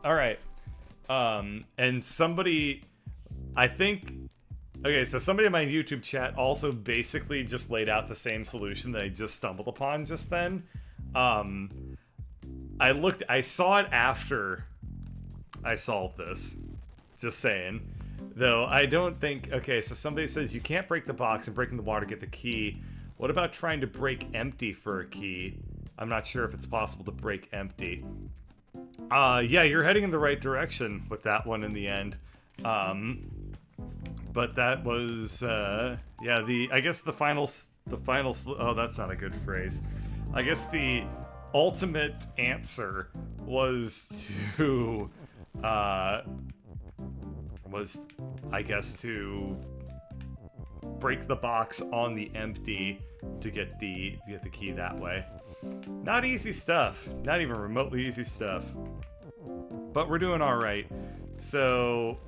All right. And somebody, I think, okay, so somebody in my YouTube chat also basically just laid out the same solution that I just stumbled upon just then. I saw it after I solved this. Just saying. Though I don't think, okay, so somebody says you can't break the box and break in the water to get the key. What about trying to break empty for a key? I'm not sure if it's possible to break empty. Yeah, you're heading in the right direction with that one in the end. But that was, yeah, I guess the final, oh, that's not a good phrase. I guess the ultimate answer was to, I guess, to break the box on the empty to get the key that way. Not easy stuff. Not even remotely easy stuff. But we're doing all right. So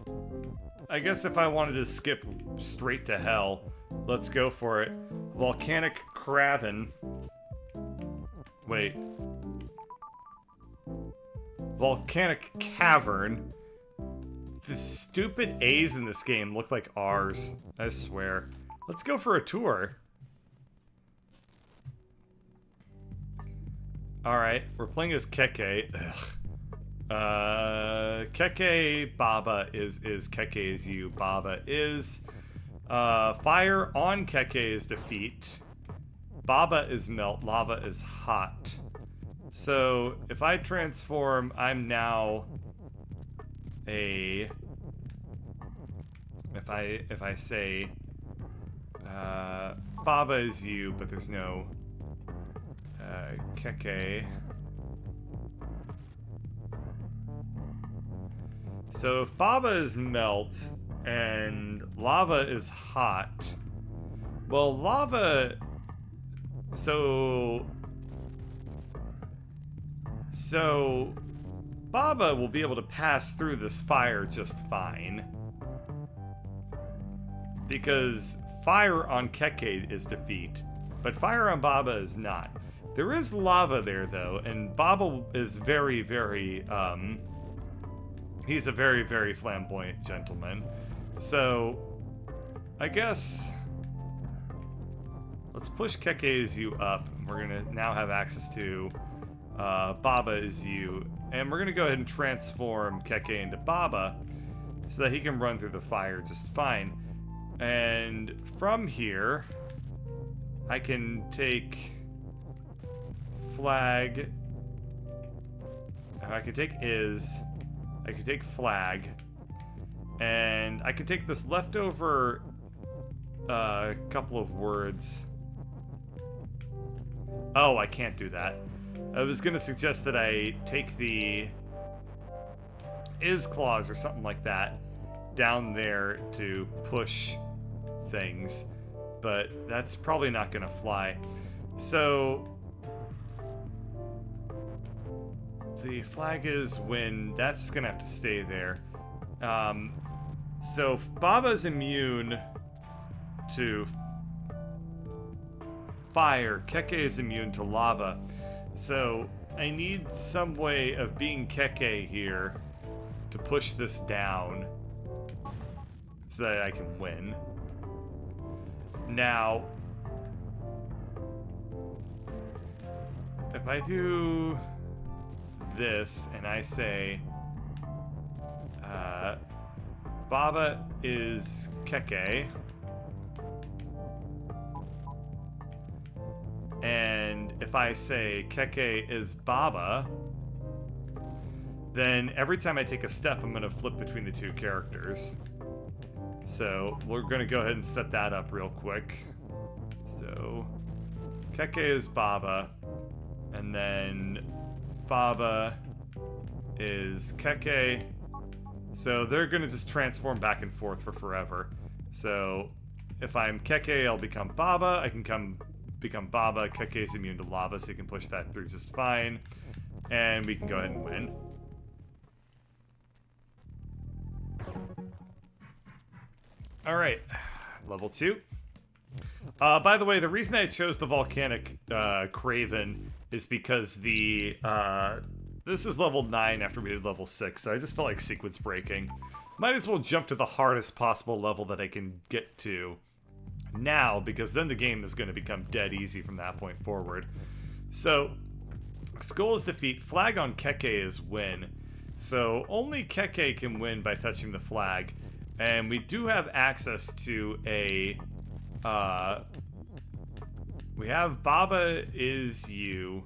I guess if I wanted to skip straight to hell, let's go for it. Volcanic Craven. Wait. Volcanic Cavern. The stupid A's in this game look like R's. I swear. Let's go for a tour. Alright, we're playing as Keke. Keke, Baba is Keke is you, Baba is. Fire on Keke is defeat. Baba is melt, lava is hot. So, if I transform, I'm now a... If I say... Baba is you, but there's no... Keke. So if Baba is melt and lava is hot, well, lava, so Baba will be able to pass through this fire just fine, because fire on Keke is defeat, but fire on Baba is not. There is lava there, though, and Baba is very, very, he's a very, very flamboyant gentleman. So, I guess, let's push Keke is you up. We're gonna now have access to Baba is you, and we're gonna go ahead and transform Keke into Baba so that he can run through the fire just fine. And from here, I can take... flag. I can take I can take flag, and I can take this leftover couple of words. Oh, I can't do that. I was gonna suggest that I take the is clause or something like that down there to push things, but that's probably not gonna fly. So the flag is when that's gonna have to stay there. So Baba's immune to fire. Keke is immune to lava. So I need some way of being Keke here to push this down so that I can win. Now, if I do this and I say Baba is Keke, and if I say Keke is Baba, then every time I take a step I'm gonna flip between the two characters. So we're gonna go ahead and set that up real quick. So Keke is Baba, and then Baba is Keke. So they're gonna just transform back and forth for forever. So if I'm Keke, I'll become Baba. I can become Baba. Keke is immune to lava, so you can push that through just fine. And we can go ahead and win. Alright, level 2. By the way, the reason I chose the Volcanic Craven is because the This is level 9 after we did level 6, so I just felt like sequence breaking. Might as well jump to the hardest possible level that I can get to now, because then the game is going to become dead easy from that point forward. So, Skull is defeat, flag on Keke is win. So, only Keke can win by touching the flag. And we do have access to a... we have Baba is you.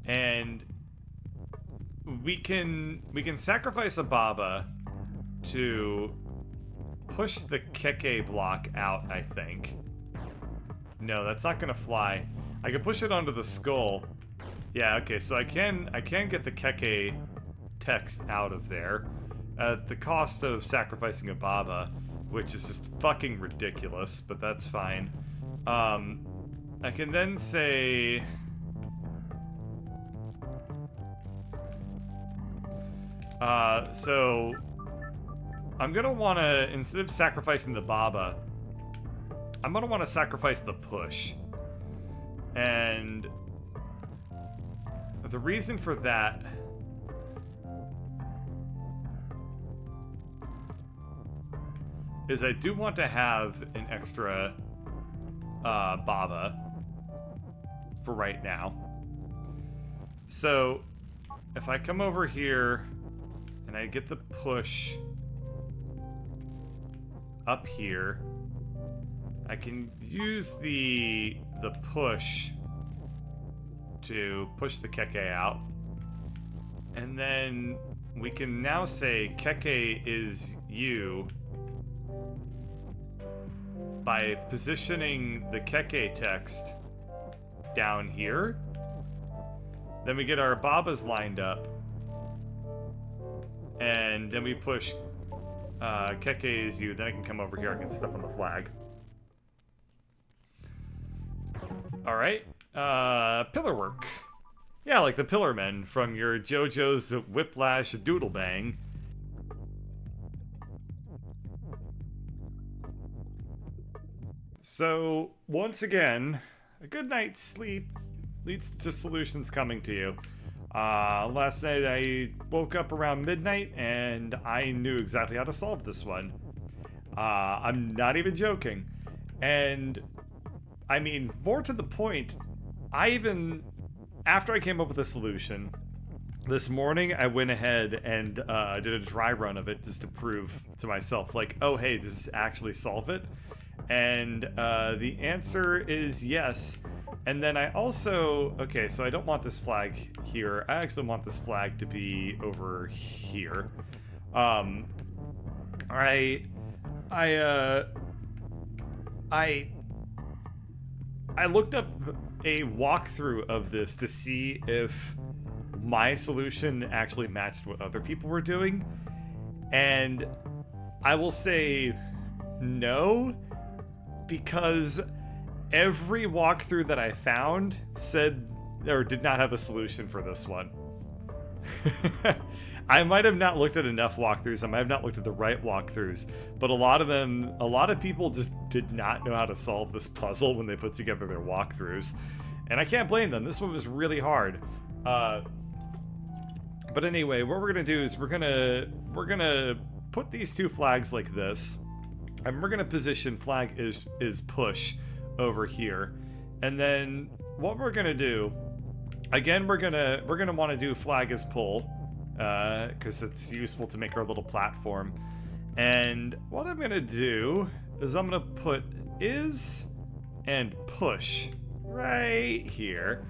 And we can sacrifice a Baba to push the Keke block out, I think. No, that's not gonna fly. I can push it onto the skull. Yeah, okay, so I can get the Keke text out of there at the cost of sacrificing a Baba, which is just fucking ridiculous, but that's fine. I can then say... so I'm gonna wanna, instead of sacrificing the Baba, I'm gonna wanna sacrifice the push. And the reason for that is I do want to have an extra Baba for right now. So if I come over here and I get the push up here, I can use the push to push the Keke out. And then we can now say Keke is you by positioning the Keke text down here. Then we get our Babas lined up. And then we push Keke is you. Then I can come over here. I can step on the flag. Alright. Pillar work. Yeah, like the Pillar Men from your JoJo's Whiplash Doodle Bang. So, once again, a good night's sleep leads to solutions coming to you. Last night I woke up around midnight and I knew exactly how to solve this one. I'm not even joking. And, I mean, more to the point, after I came up with a solution, this morning I went ahead and did a dry run of it just to prove to myself, like, oh hey, does this actually solve it? And the answer is yes. And then I also, okay, so I don't want this flag here. I actually want this flag to be over here. I looked up a walkthrough of this to see if my solution actually matched what other people were doing. And I will say no, because every walkthrough that I found said, or did not have a solution for this one. I might have not looked at enough walkthroughs, I might have not looked at the right walkthroughs, but a lot of people just did not know how to solve this puzzle when they put together their walkthroughs. And I can't blame them, this one was really hard. But anyway, what we're gonna do is we're gonna put these two flags like this, and we're gonna position flag is push over here. And then what we're gonna do, again, we're gonna want to do flag is pull, because it's useful to make our little platform. And what I'm gonna do is I'm gonna put is and push right here,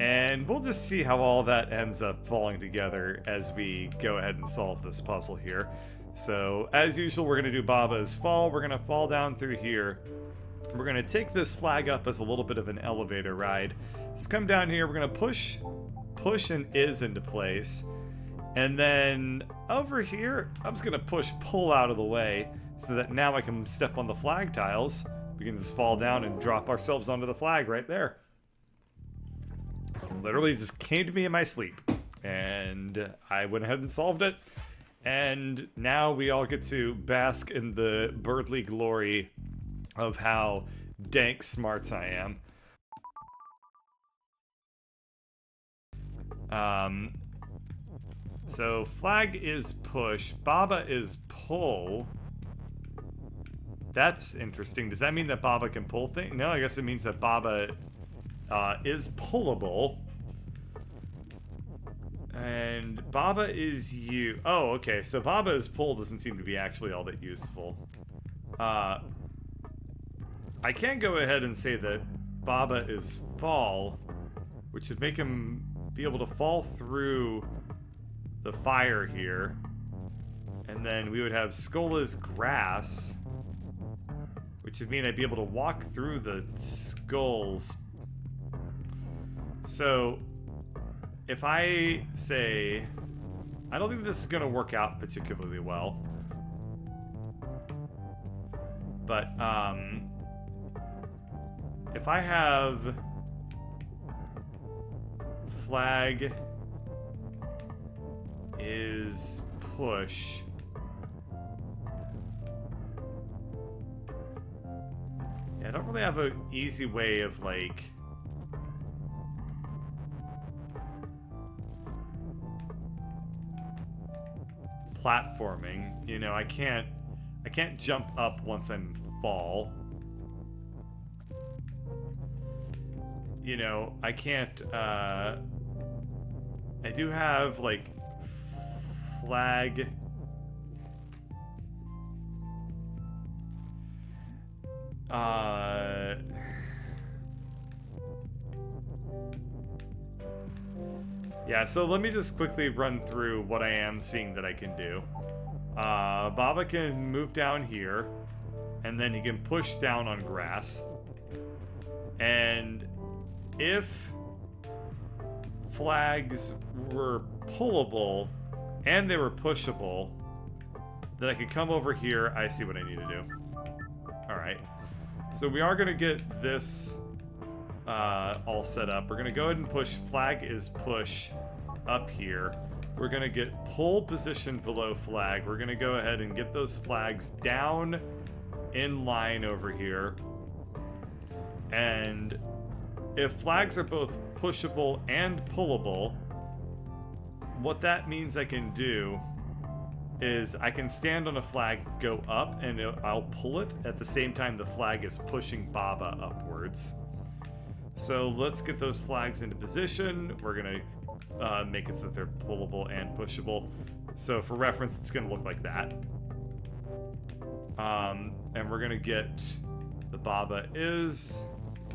and we'll just see how all that ends up falling together as we go ahead and solve this puzzle here. So as usual, we're gonna do Baba's fall. We're gonna fall down through here. We're gonna take this flag up as a little bit of an elevator ride. Let's come down here. We're gonna push and is into place. And then over here, I'm just gonna push pull out of the way so that now I can step on the flag tiles. We can just fall down and drop ourselves onto the flag right there. Literally just came to me in my sleep. And I went ahead and solved it. And now we all get to bask in the birdly glory of how dank smarts I am. So flag is push, Baba is pull. That's interesting. Does that mean that Baba can pull things? No, I guess it means that Baba is pullable. And Baba is you. Oh, okay. So Baba's pull doesn't seem to be actually all that useful. I can go ahead and say that Baba is fall, which would make him be able to fall through the fire here. And then we would have Skola's grass, which would mean I'd be able to walk through the skulls. So if I say, I don't think this is going to work out particularly well. But, if I have flag is push, yeah, I don't really have an easy way of, like, platforming. You know, I can't jump up once I'm fall. You know, I can't, I do have, like, flag. Yeah, so let me just quickly run through what I am seeing that I can do. Baba can move down here, and then he can push down on grass. And if flags were pullable and they were pushable, then I could come over here. I see what I need to do. Alright. So we are going to get this all set up. We're going to go ahead and push flag is push up here. We're going to get pull position below flag. We're going to go ahead and get those flags down in line over here. And if flags are both pushable and pullable, what that means I can do is I can stand on a flag, go up, and I'll pull it at the same time the flag is pushing Baba upwards. So let's get those flags into position. We're going to make it so that they're pullable and pushable. So for reference, it's going to look like that. And we're going to get the Baba is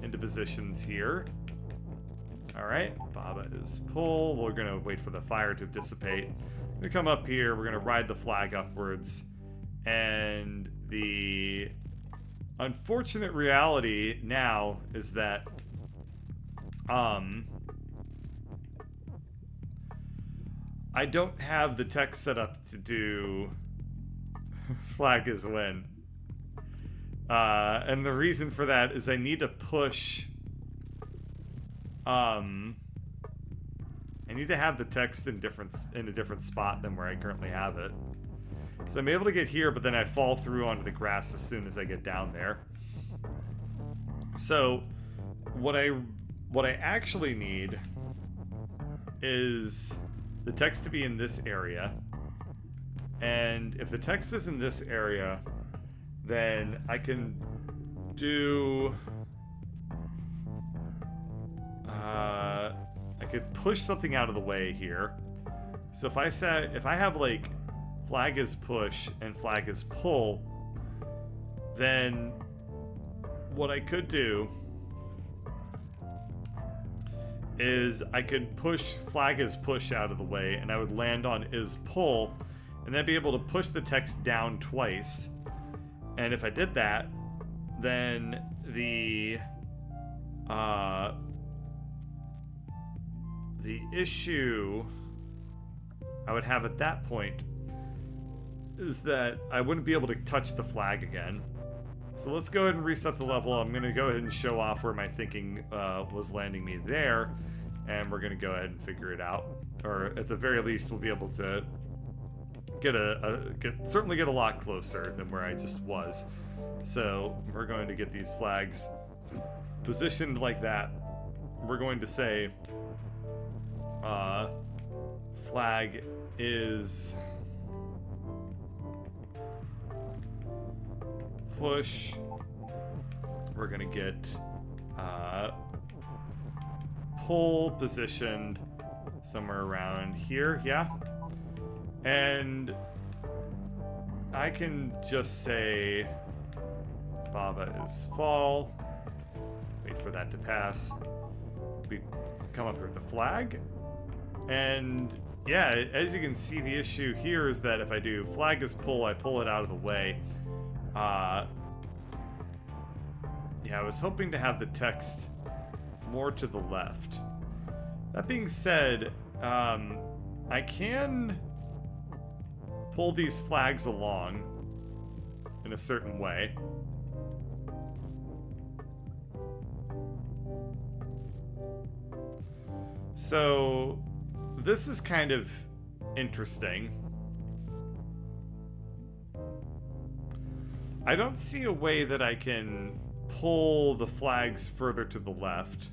into positions here. Alright, Baba is pull. We're going to wait for the fire to dissipate. We're going to come up here. We're going to ride the flag upwards. And the unfortunate reality now is that I don't have the text set up to do flag is win. And the reason for that is I need to push. I need to have the text in a different spot than where I currently have it. So I'm able to get here, but then I fall through onto the grass as soon as I get down there. So what I actually need is the text to be in this area. And if the text is in this area, then I can do... I could push something out of the way here. So if I have like flag is push and flag is pull, then what I could do is I could push flag is push out of the way, and I would land on is pull, and then be able to push the text down twice. And if I did that, then the issue I would have at that point is that I wouldn't be able to touch the flag again. So let's go ahead and reset the level. I'm going to go ahead and show off where my thinking was landing me there, and we're going to go ahead and figure it out. Or at the very least, we'll be able to certainly get a lot closer than where I just was. So we're going to get these flags positioned like that. We're going to say flag is push. We're gonna get pull positioned somewhere around here, yeah. And I can just say Baba is fall. Wait for that to pass. We come up here with the flag. And yeah, as you can see, the issue here is that if I do flag is pull, I pull it out of the way. Yeah, I was hoping to have the text more to the left. That being said, I can pull these flags along in a certain way. So this is kind of interesting. I don't see a way that I can pull the flags further to the left.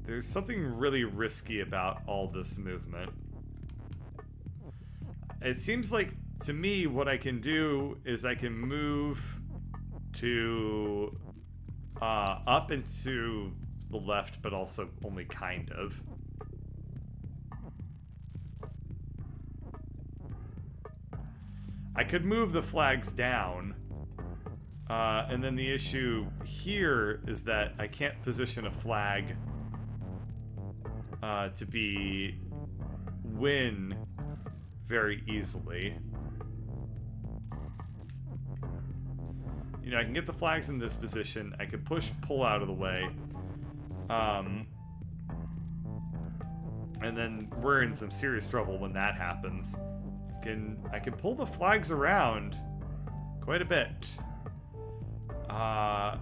There's something really risky about all this movement. It seems like, to me, what I can do is I can move to up and to the left, but also only kind of. I could move the flags down, and then the issue here is that I can't position a flag to be win very easily. You know, I can get the flags in this position. I could push pull out of the way. And then we're in some serious trouble when that happens. I can pull the flags around quite a bit. I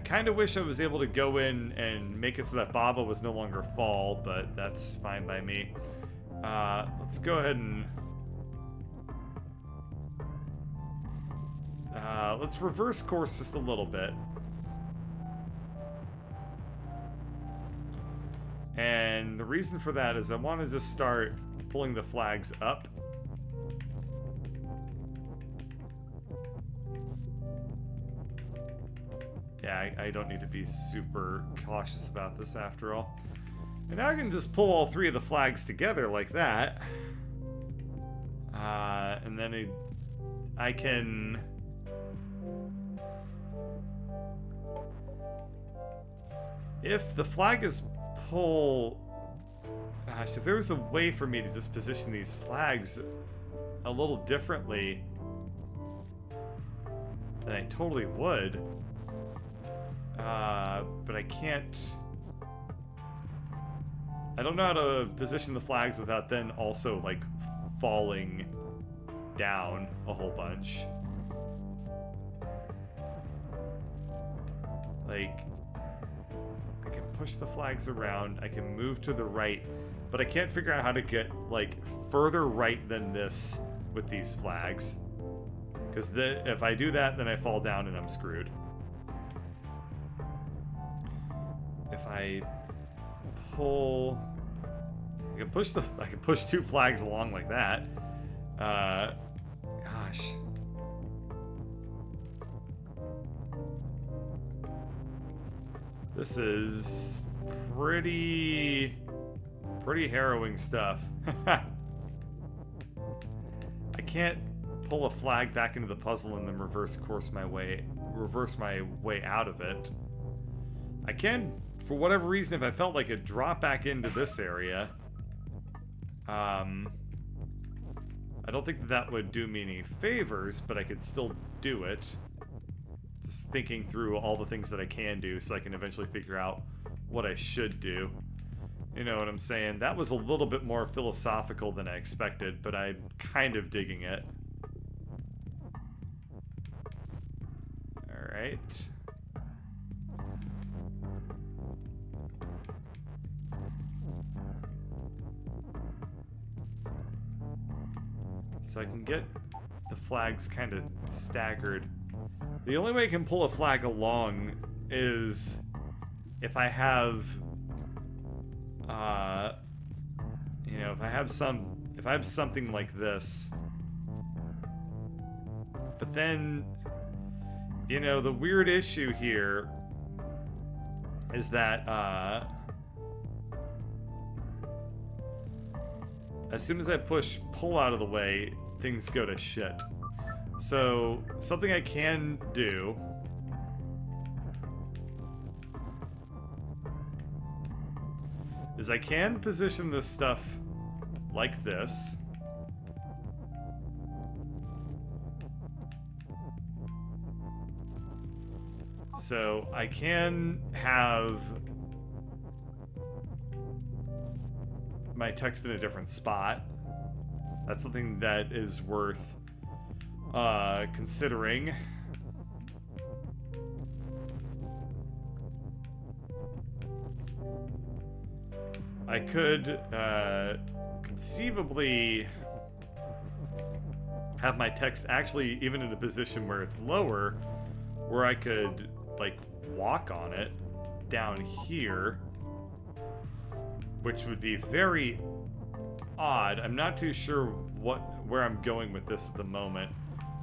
kind of wish I was able to go in and make it so that Baba was no longer fall, but that's fine by me. Let's go ahead and let's reverse course just a little bit. And the reason for that is I want to just start pulling the flags up. Yeah, I don't need to be super cautious about this after all. And now I can just pull all three of the flags together like that. And then I can... If the flag is pull... Gosh, if there was a way for me to just position these flags a little differently, then I totally would. But I can't... I don't know how to position the flags without then also, like, falling down a whole bunch. Like, I can push the flags around, I can move to the right, but I can't figure out how to get, like, further right than this with these flags. Because if I do that, then I fall down and I'm screwed. If I pull... I can push two flags along like that. Gosh. This is pretty harrowing stuff. I can't pull a flag back into the puzzle and then reverse my way out of it. I can, for whatever reason, if I felt like it, drop back into this area. I don't think that would do me any favors, but I could still do it. Just thinking through all the things that I can do so I can eventually figure out what I should do. You know what I'm saying? That was a little bit more philosophical than I expected, but I'm kind of digging it. Alright. So I can get the flags kind of staggered The only way I can pull a flag along is if I have, you know, if I have something like this. But then, you know, the weird issue here is that, as soon as I push pull out of the way, things go to shit. So, something I can do is I can position this stuff like this. So I can have my text in a different spot. That's something that is worth considering. I could conceivably have my text actually even in a position where it's lower, where I could like walk on it down here, which would be very odd. I'm not too sure where I'm going with this at the moment,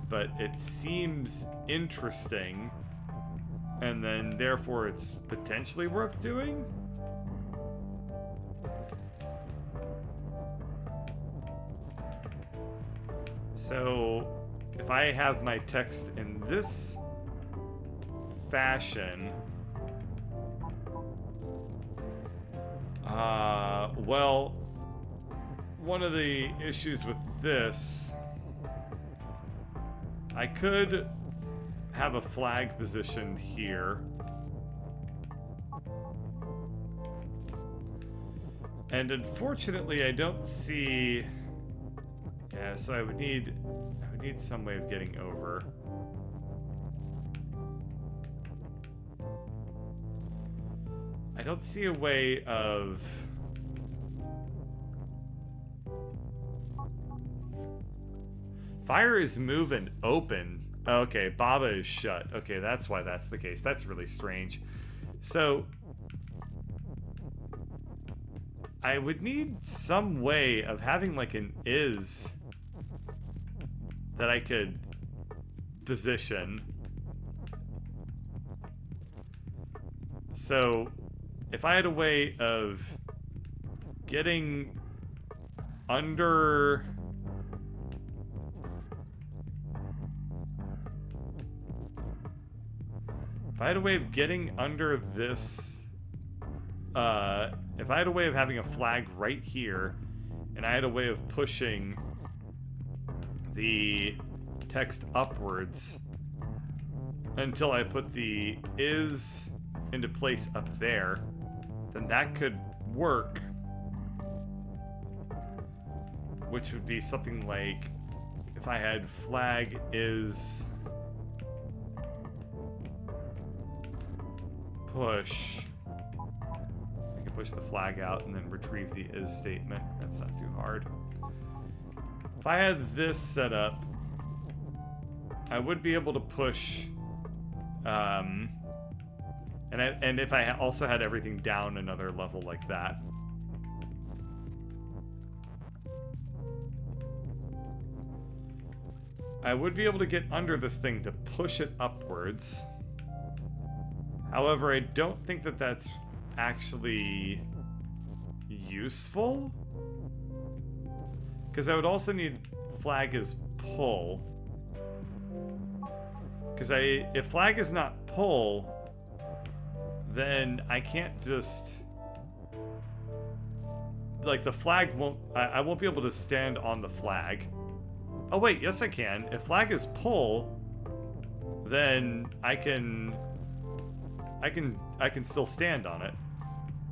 but it seems interesting, and then therefore it's potentially worth doing. So if I have my text in this fashion, well, one of the issues with this, I could have a flag positioned here, and unfortunately I don't see. Yeah, so I would need some way of getting over. I don't see a way of fire is move and open. Okay, Baba is shut. Okay, that's why that's the case. That's really strange. So I would need some way of having like an is that I could position. So if I had a way of getting under this, if I had a way of having a flag right here, and I had a way of pushing the text upwards until I put the is into place up there, then that could work. Which would be something like if I had flag is push. I can push the flag out and then retrieve the is statement. That's not too hard. If I had this set up, I would be able to push, and if I also had everything down another level like that. I would be able to get under this thing to push it upwards. However, I don't think that that's actually useful, because I would also need flag as pull. Because if flag is not pull, then I can't just, like, the flag won't, I won't be able to stand on the flag. Oh wait, yes I can. If flag is pull, then I can still stand on it.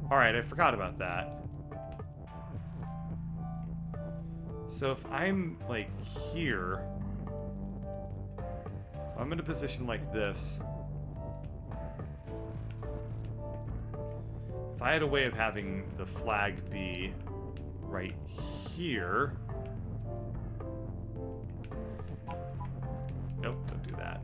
Alright, I forgot about that. So if I'm, like, here, I'm in a position like this. If I had a way of having the flag be right here. Nope, don't do that.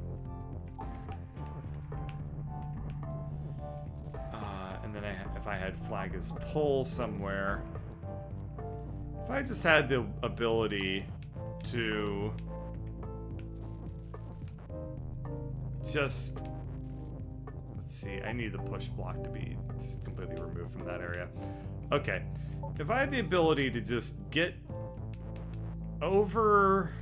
I had flag as pull somewhere. If I just had the ability to just... Let's see, I need the push block to be just completely removed from that area. Okay, if I had the ability to just get over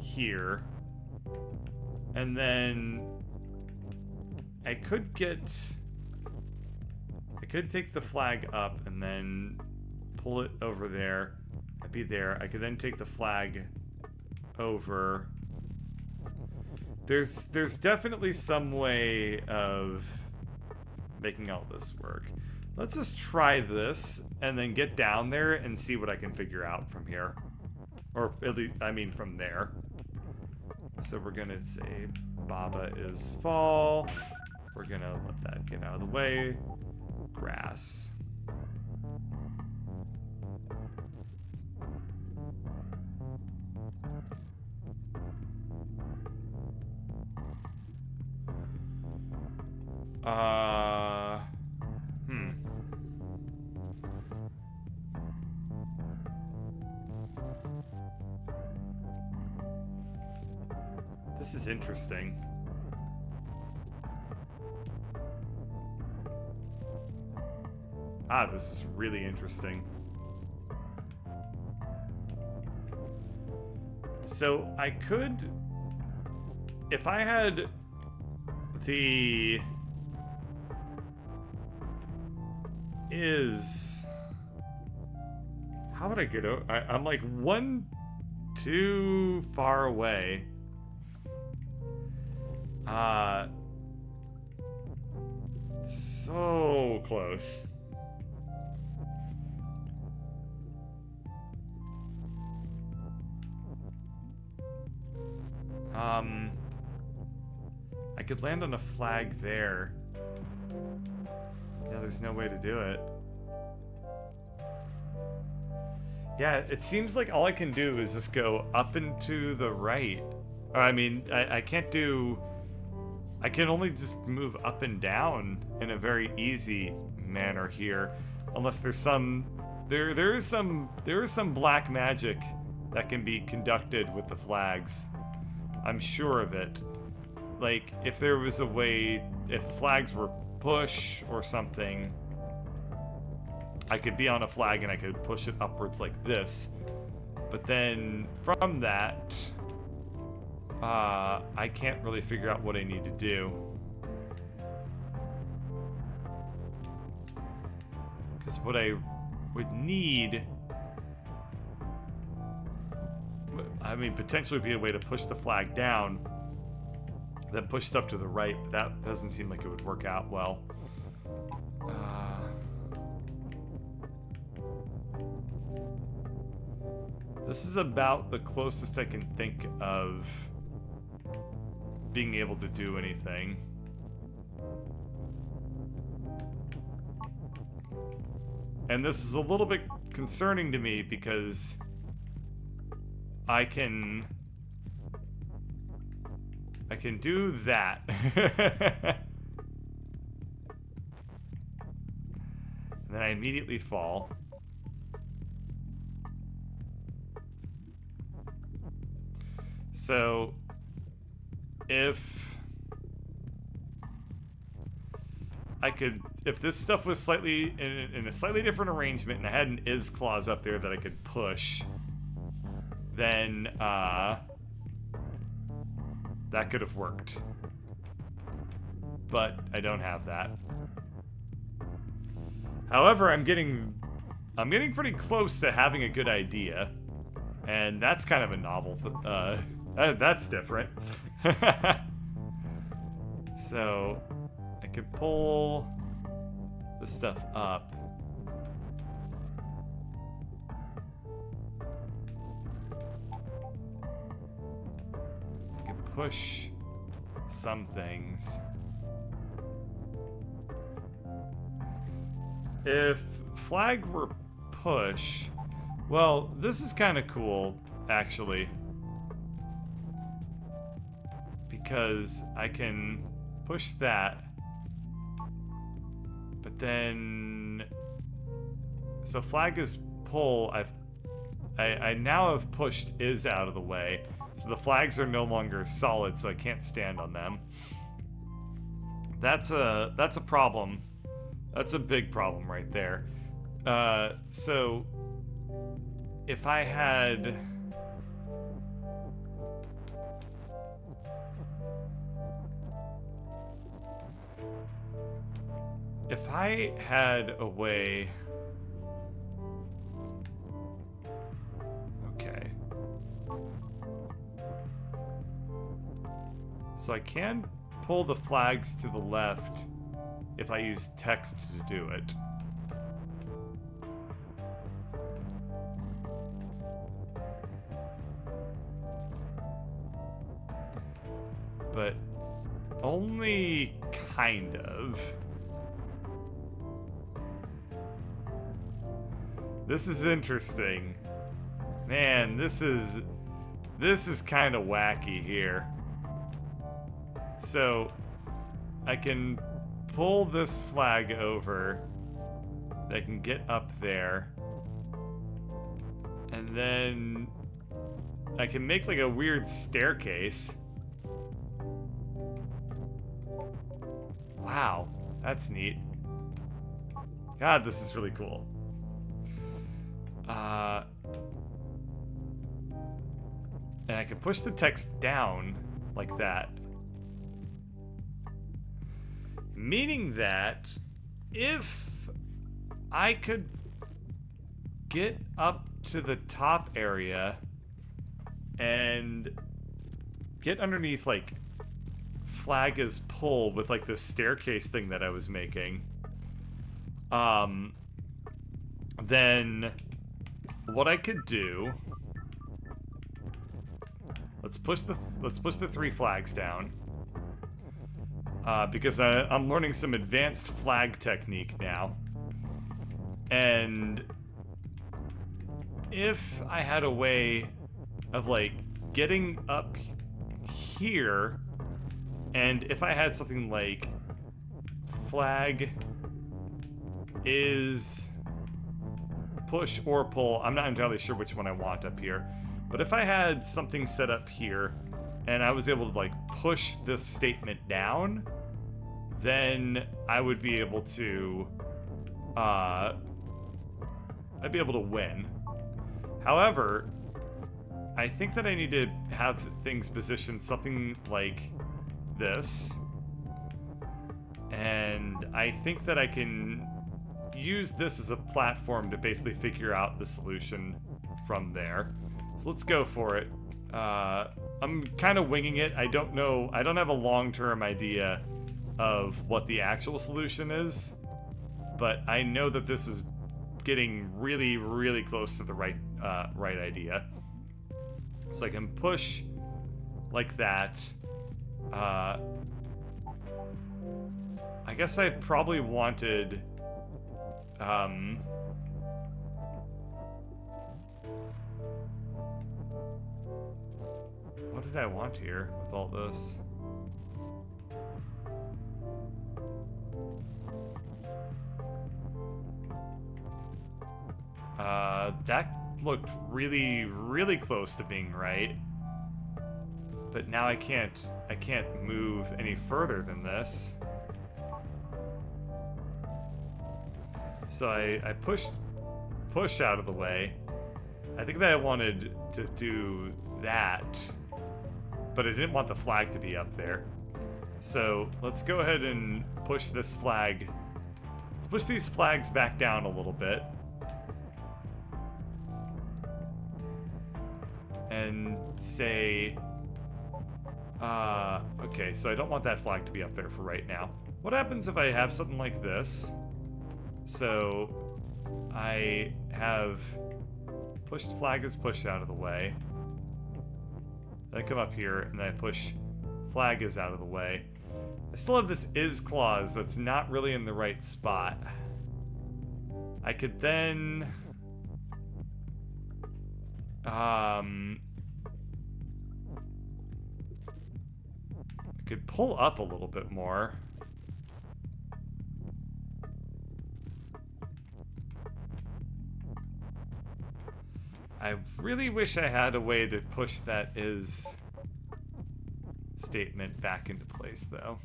here, and then I could take the flag up and then pull it over there. I'd be there. I could then take the flag over. There's definitely some way of making all this work. Let's just try this and then get down there and see what I can figure out from here. Or at least, I mean from there. So we're gonna say Baba is fall. We're gonna let that get out of the way. Grass. This is interesting. This is really interesting. So I could, if I had the how would I get over? I'm like one too far away. So close. I could land on a flag there. Yeah, there's no way to do it. Yeah, it seems like all I can do is just go up and to the right. I mean, I can't do... I can only just move up and down in a very easy manner here. Unless there's some... There is some black magic that can be conducted with the flags. I'm sure of it. Like, if there was a way... If the flags were push or something, I could be on a flag and I could push it upwards like this. But then, from that... I can't really figure out what I need to do. Because what I would need... I mean, potentially be a way to push the flag down, then push stuff to the right, but that doesn't seem like it would work out well. This is about the closest I can think of being able to do anything. And this is a little bit concerning to me because I can do that. And then I immediately fall. So if this stuff was slightly in a slightly different arrangement and I had an is clause up there that I could push, then that could have worked. But I don't have that. However, I'm getting pretty close to having a good idea, and that's kind of a novel. That's different. So I could pull this stuff up. I can push some things. If flag were push, well, this is kind of cool, actually. Because I can push that, then... So flag is pull. I now have pushed is out of the way. So the flags are no longer solid, so I can't stand on them. That's a problem. That's a big problem right there. So if I had... If I had a way... Okay. So I can pull the flags to the left if I use text to do it. But only kind of. This is interesting. Man, this is kind of wacky here. So, I can pull this flag over. I can get up there. And then I can make like a weird staircase. Wow, that's neat. God, this is really cool. And I can push the text down like that. Meaning that if I could get up to the top area and get underneath like flag is pull with like this staircase thing that I was making, then what I could do, let's push the 3 flags down, because I'm learning some advanced flag technique now. And if I had a way of like getting up here, and if I had something like flag is push or pull, I'm not entirely sure which one I want up here, but if I had something set up here and I was able to like push this statement down, then I would be able to I'd be able to win. However, I think that I need to have things positioned something like this, and I think that I can use this as a platform to basically figure out the solution from there. So let's go for it. I'm kind of winging it. I don't know. I don't have a long-term idea of what the actual solution is, but I know that this is getting really, really close to the right idea. So I can push like that. I guess I probably wanted... what did I want here with all this? That looked really, really close to being right. But now I can't move any further than this. So I push out of the way. I think that I wanted to do that, but I didn't want the flag to be up there. So let's go ahead and push this flag. Let's push these flags back down a little bit. And say, okay, so I don't want that flag to be up there for right now. What happens if I have something like this? So I have pushed flag is pushed out of the way. Then I come up here and then I push flag is out of the way. I still have this is clause that's not really in the right spot. I could then I could pull up a little bit more. I really wish I had a way to push that is statement back into place, though.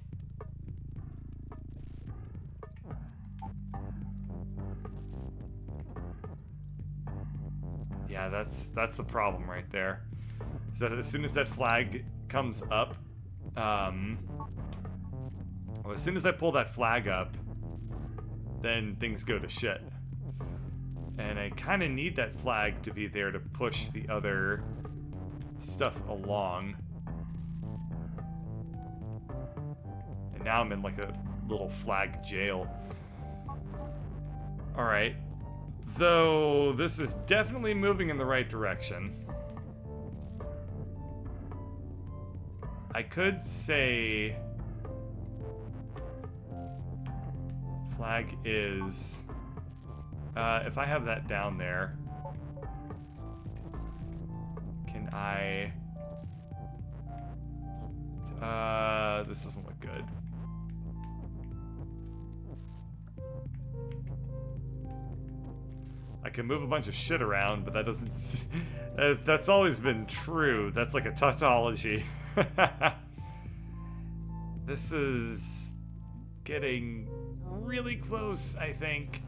Yeah, that's the problem right there. So that as soon as that flag comes up, well, as soon as I pull that flag up, then things go to shit. And I kind of need that flag to be there to push the other stuff along. And now I'm in like a little flag jail. Alright. Though this is definitely moving in the right direction. I could say flag is if I have that down there, can I this doesn't look good. I can move a bunch of shit around, but that doesn't... that's always been true. That's like a tautology. This is getting really close, I think.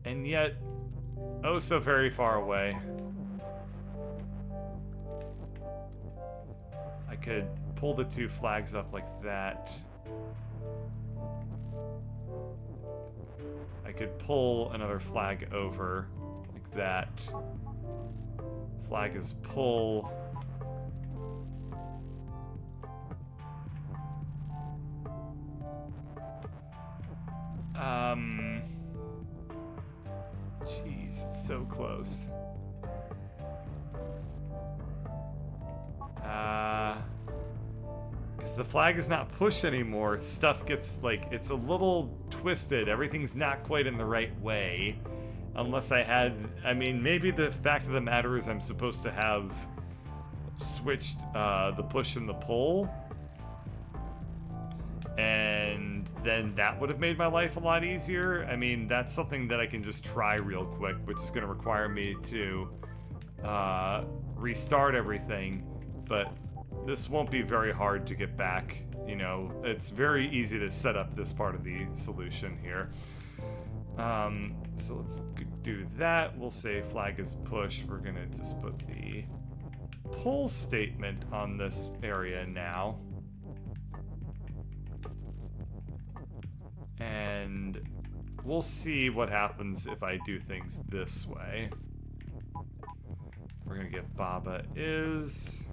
And yet, oh so very far away. I could pull the two flags up like that. I could pull another flag over like that. Flag is pull. Jeez, it's so close. Because the flag is not pushed anymore, stuff gets, like, it's a little twisted. Everything's not quite in the right way. Unless I had, I mean, maybe the fact of the matter is I'm supposed to have switched the push and the pull. And then that would have made my life a lot easier. I mean, that's something that I can just try real quick, which is going to require me to restart everything. But this won't be very hard to get back. You know, it's very easy to set up this part of the solution here. So let's do that. We'll say flag is push. We're going to just put the pull statement on this area now. And we'll see what happens if I do things this way. We're going to get Baba is,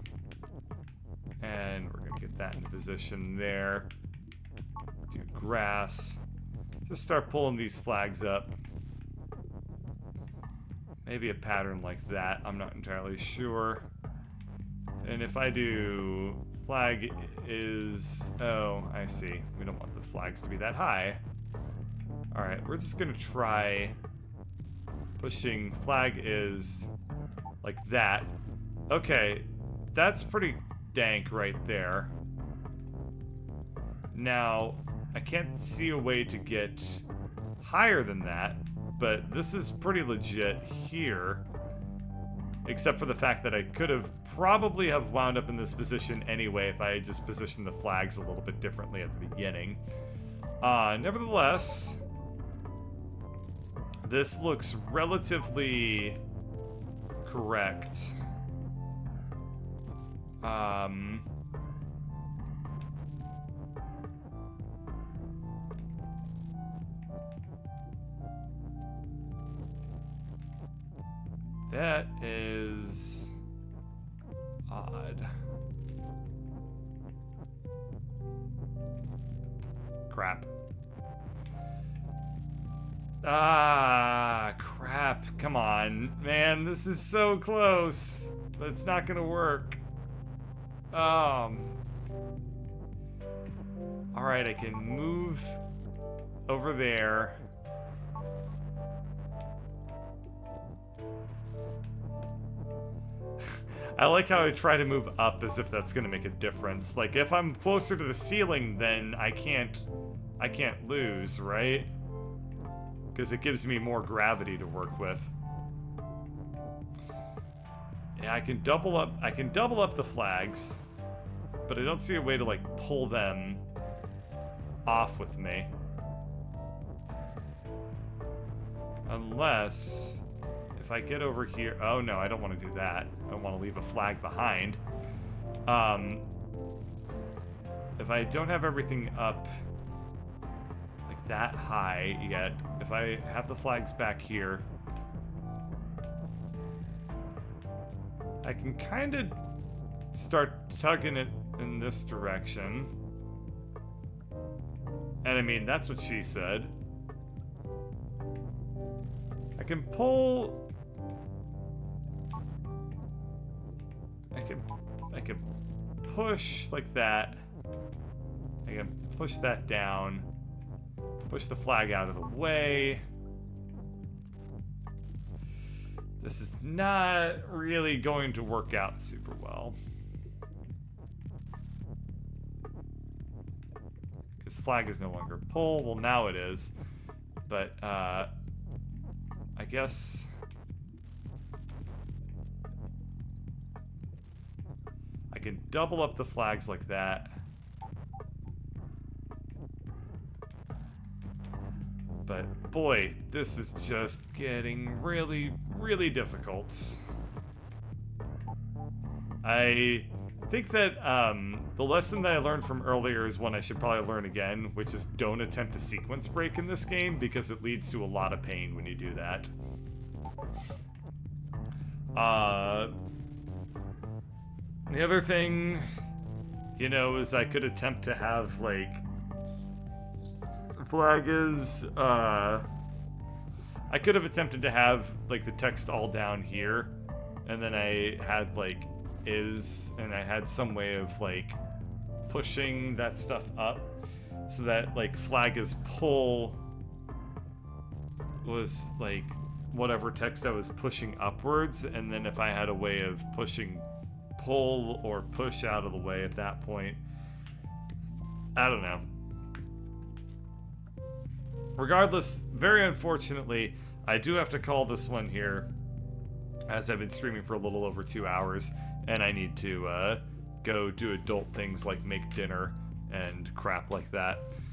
and we're going to get that in position there. Do grass. Just start pulling these flags up. Maybe a pattern like that, I'm not entirely sure. And if I do flag is, oh, I see. We don't want the flags to be that high. Alright, we're just gonna try pushing flag is like that. Okay, that's pretty dank right there. Now, I can't see a way to get higher than that, but this is pretty legit here. Except for the fact that I could have probably have wound up in this position anyway if I had just positioned the flags a little bit differently at the beginning. Nevertheless, this looks relatively correct. That is odd. Crap. Ah, crap. Come on. Man, this is so close. But it's not gonna work. Alright, I can move over there. I like how I try to move up as if that's gonna make a difference. Like, if I'm closer to the ceiling, then I can't lose, right? Because it gives me more gravity to work with. Yeah, I can double up the flags, but I don't see a way to like pull them off with me. Unless if I get over here, oh no, I don't want to do that. I don't want to leave a flag behind. If I don't have everything up like that high yet, if I have the flags back here, I can kind of start tugging it in this direction. And I mean, that's what she said. I can pull... I can push like that. I can push that down. Push the flag out of the way. This is not really going to work out super well. This flag is no longer pull. Well, now it is. But, I guess... I can double up the flags like that. But boy, this is just getting really, really difficult. I think that the lesson that I learned from earlier is one I should probably learn again, which is don't attempt a sequence break in this game because it leads to a lot of pain when you do that. The other thing, you know, is I could attempt to have, like, flag is, I could have attempted to have, like, the text all down here, and then I had, like, is, and I had some way of, like, pushing that stuff up, so that, like, flag is pull was, like, whatever text I was pushing upwards, and then if I had a way of pushing pull or push out of the way at that point, I don't know. Regardless, very unfortunately, I do have to call this one here, as I've been streaming for a little over 2 hours, and I need to go do adult things like make dinner and crap like that.